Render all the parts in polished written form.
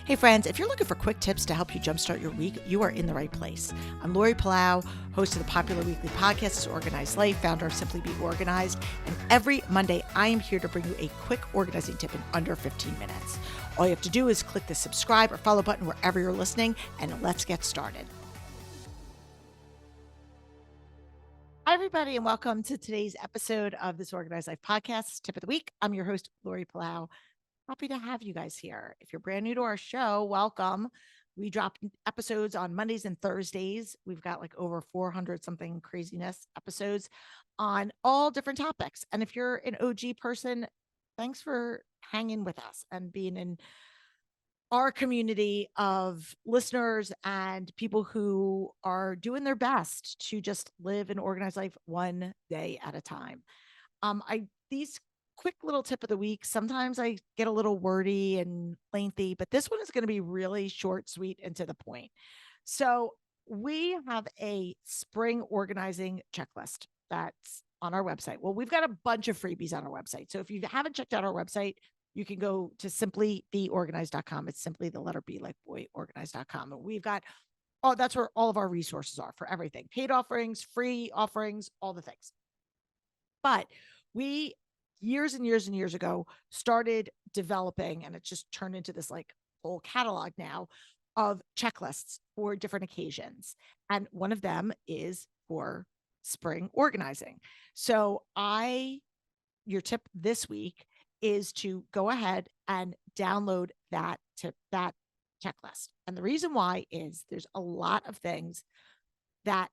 Hey friends, if you're looking for quick tips to help you jumpstart your week, you are in the right place. I'm Laurie, host of the popular weekly podcast, Organized Life, founder of Simply Be Organized. And every Monday, I am here to bring you a quick organizing tip in under 15 minutes. All you have to do is click the subscribe or follow button wherever you're listening, and let's get started. Hi, everybody, and welcome to today's episode of this Organized Life podcast, Tip of the Week. I'm your host, Laurie Palau. Happy to have you guys here. If you're brand new to our show, welcome. We drop episodes on Mondays and Thursdays. We've got like over 400 something craziness episodes on all different topics. And if you're an OG person, thanks for hanging with us and being in our community of listeners and people who are doing their best to just live an organized life one day at a time. These quick little tip of the week, sometimes I get a little wordy and lengthy, but this one is going to be really short, sweet, and to the point. So we have a spring organizing checklist that's on our website. Well, we've got a bunch of freebies on our website. So if you haven't checked out our website, you can go to simplybeorganized.com. It's simply the letter B like boy organized.com. And we've got, that's where all of our resources are for everything. Paid offerings, free offerings, all the things. But we years and years and years ago started developing, and it's just turned into this like whole catalog now of checklists for different occasions. And one of them is for spring organizing. So your tip this week is to go ahead and download that checklist. And the reason why is there's a lot of things that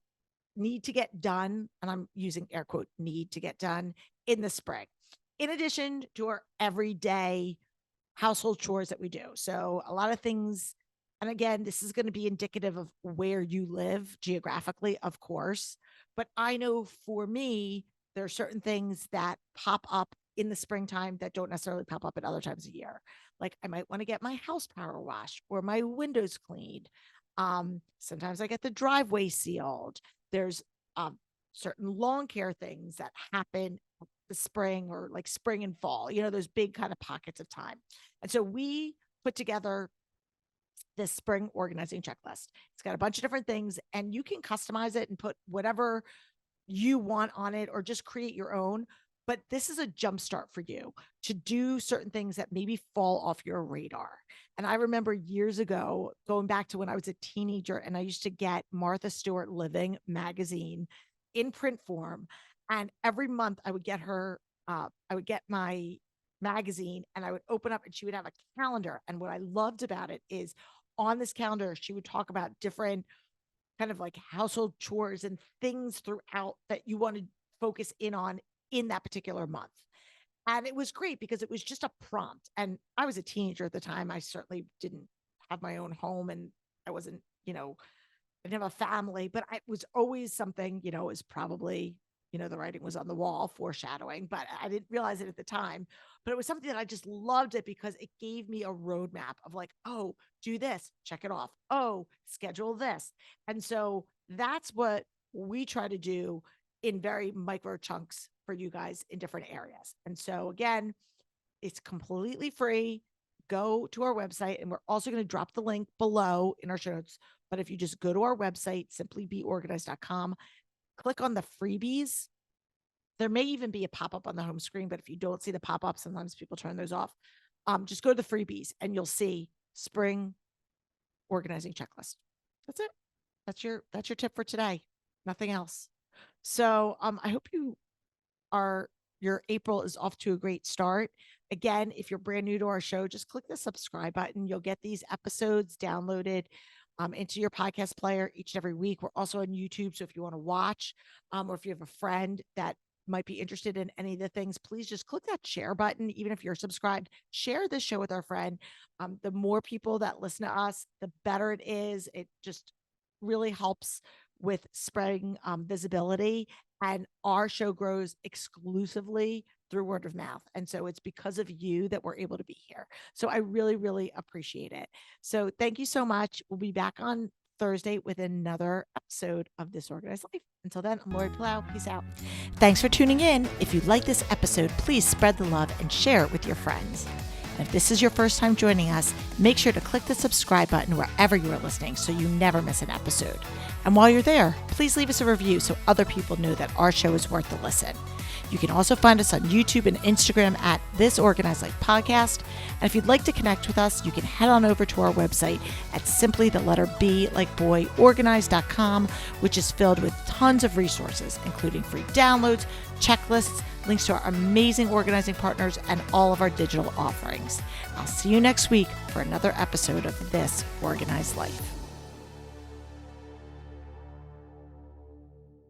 need to get done, and I'm using air quote, need to get done in the spring, in addition to our everyday household chores that we do. So a lot of things, and again, this is going to be indicative of where you live geographically, of course, but I know for me, there are certain things that pop up in the springtime that don't necessarily pop up at other times of year. Like I might want to get my house power washed or my windows cleaned. Sometimes I get the driveway sealed. There's certain lawn care things that happen the spring or like spring and fall, those big kind of pockets of time. And so we put together this spring organizing checklist. It's got a bunch of different things and you can customize it and put whatever you want on it or just create your own. But this is a jumpstart for you to do certain things that maybe fall off your radar. And I remember years ago, going back to when I was a teenager, and I used to get Martha Stewart Living magazine in print form. And every month I would get my magazine and I would open up and she would have a calendar. And what I loved about it is on this calendar, she would talk about different kind of like household chores and things throughout that you want to focus in on in that particular month. And it was great because it was just a prompt. And I was a teenager at the time. I certainly didn't have my own home and I wasn't, I didn't have a family, but it was always something, it was probably, the writing was on the wall, foreshadowing, but I didn't realize it at the time. But it was something that I just loved it because it gave me a roadmap of like, oh, do this, check it off. Oh, schedule this. And so that's what we try to do in very micro chunks for you guys in different areas. And so again, it's completely free. Go to our website and we're also going to drop the link below in our show notes. But if you just go to our website, simplybeorganized.com, click on the freebies. There may even be a pop-up on the home screen, but if you don't see the pop-up, sometimes people turn those off. Just go to the freebies and you'll see spring organizing checklist. That's it. That's your tip for today. Nothing else. So I hope your April is off to a great start. Again, if you're brand new to our show, just click the subscribe button. You'll get these episodes downloaded into your podcast player each and every week. We're also on YouTube. So if you want to watch or if you have a friend that might be interested in any of the things, please just click that share button. Even if you're subscribed, share this show with our friend. The more people that listen to us, the better it is. It just really helps with spreading visibility, and our show grows exclusively through word of mouth. And so it's because of you that we're able to be here. So I really, really appreciate it. So thank you so much. We'll be back on Thursday with another episode of This Organized Life. Until then, I'm Laurie Palau. Peace out. Thanks for tuning in. If you like this episode, please spread the love and share it with your friends. And if this is your first time joining us, make sure to click the subscribe button wherever you are listening so you never miss an episode. And while you're there, please leave us a review so other people know that our show is worth the listen. You can also find us on YouTube and Instagram at This Organized Life Podcast. And if you'd like to connect with us, you can head on over to our website at simply the letter B like boy organize.com, which is filled with tons of resources, including free downloads, checklists, links to our amazing organizing partners, and all of our digital offerings. I'll see you next week for another episode of This Organized Life.